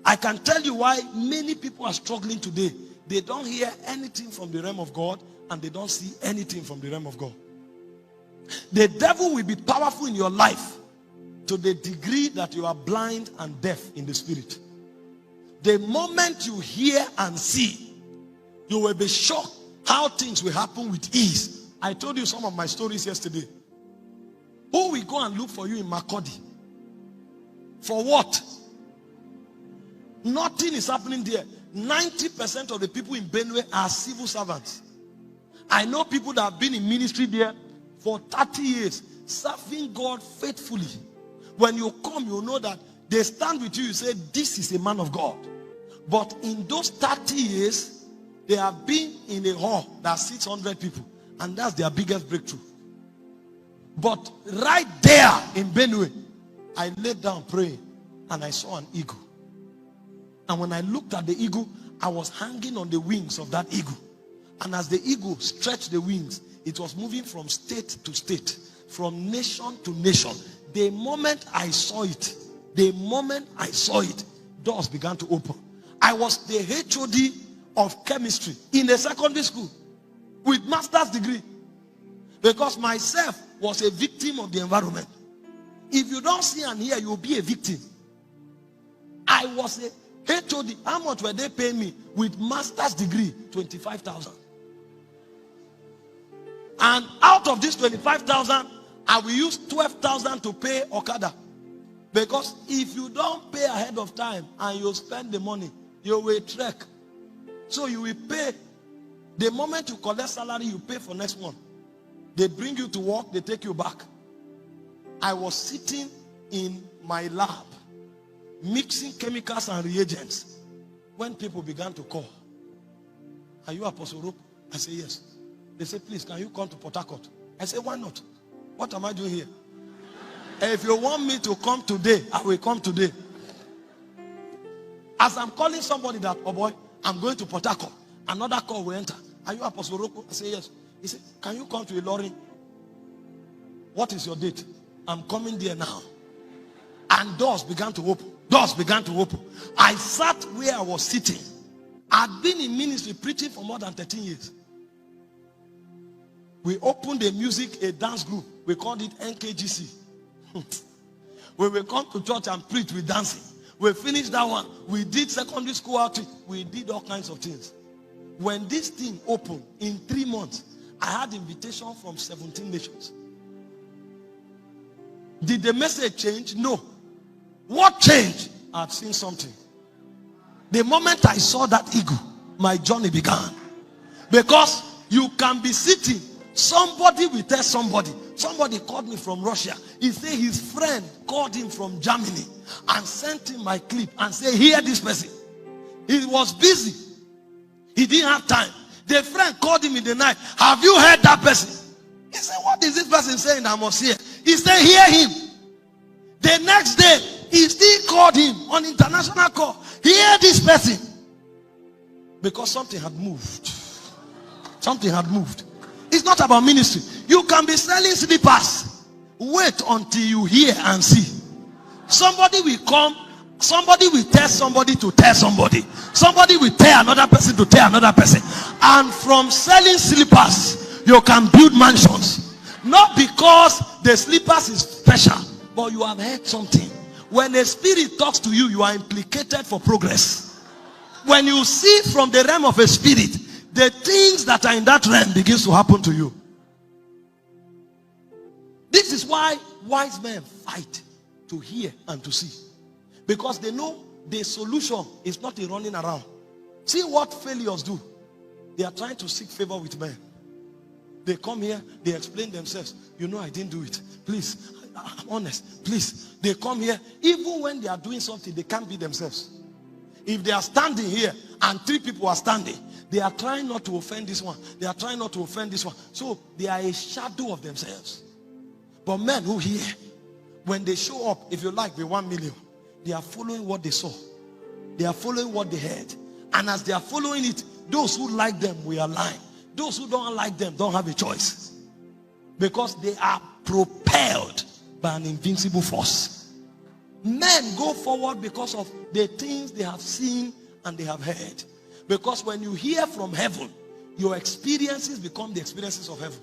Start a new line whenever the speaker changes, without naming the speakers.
I can tell you why many people are struggling today. They don't hear anything from the realm of God, and they don't see anything from the realm of God. The devil will be powerful in your life to the degree that you are blind and deaf in the spirit. The moment you hear and see, you will be shocked how things will happen with ease. I told you some of my stories yesterday. Who will go and look for you in Makodi? For what? Nothing is happening there. 90% of the people in Benue are civil servants. I know people that have been in ministry there for 30 years, serving God faithfully. When you come, you know that they stand with you, you say, this is a man of God. But in those 30 years, they have been in a hall that's 600 people, and that's their biggest breakthrough. But right there in Benue, I laid down praying, and I saw an eagle. And when I looked at the eagle, I was hanging on the wings of that eagle. And as the eagle stretched the wings, it was moving from state to state, from nation to nation. The moment I saw it, doors began to open. I was the HOD of chemistry in a secondary school with master's degree, because myself was a victim of the environment. If you don't see and hear, you will be a victim. I was a HOD. How much were they paying me with master's degree? 25,000. And out of this 25,000, I will use 12,000 to pay Okada. Because if you don't pay ahead of time and you spend the money, you will trek. So you will pay. The moment you collect salary, you pay for next month. They bring you to work, they take you back. I was sitting in my lab, mixing chemicals and reagents, when people began to call. Are you Apostle Orokpo? I say yes. They say, please, can you come to Port Harcourt? I say, why not? What am I doing here? If you want me to come today, I will come today. As I'm calling somebody that, oh boy, I'm going to Port Harcourt, another call will enter. Are you Apostle Orokpo? I say yes. He said, can you come to Ilorin? What is your date? I'm coming there now. And doors began to open. Doors began to open. I sat where I was sitting. I'd been in ministry preaching for more than 13 years. We opened a dance group. We called it NKGC. We will come to church and preach with dancing. We finished that one. We did secondary school outreach. We did all kinds of things. When this thing opened, in 3 months, I had invitation from 17 nations. Did the message change? No. What changed? I had seen something. The moment I saw that eagle, my journey began. Because you can be sitting, somebody will tell somebody. Somebody called me from Russia. He said his friend called him from Germany and sent him my clip and said, hear this person. He was busy. He didn't have time. The friend called him in the night. Have you heard that person? He said, what is this person saying I must hear? He said, hear him. The next day, he still called him on international call. Hear this person. Because something had moved. Something had moved. It's not about ministry. You can be selling slippers. Wait until you hear and see. Somebody will come. Somebody will tell somebody to tell somebody. Somebody will tell another person to tell another person. And from selling slippers, you can build mansions. Not because the slippers is special, but you have heard something. When a spirit talks to you, you are implicated for progress. When you see from the realm of a spirit, the things that are in that realm begins to happen to you. This is why wise men fight to hear and to see. Because they know the solution is not in running around. See what failures do. They are trying to seek favor with men. They come here, they explain themselves. You know I didn't do it. Please, I'm honest. Please. They come here. Even when they are doing something, they can't be themselves. If they are standing here and 3 people are standing, they are trying not to offend this one. They are trying not to offend this one. So they are a shadow of themselves. But men who hear, when they show up, if you like, the 1 million, they are following what they saw. They are following what they heard. And as they are following it, those who like them will align. Those who don't like them don't have a choice. Because they are propelled by an invincible force. Men go forward because of the things they have seen and they have heard. Because when you hear from heaven, your experiences become the experiences of heaven.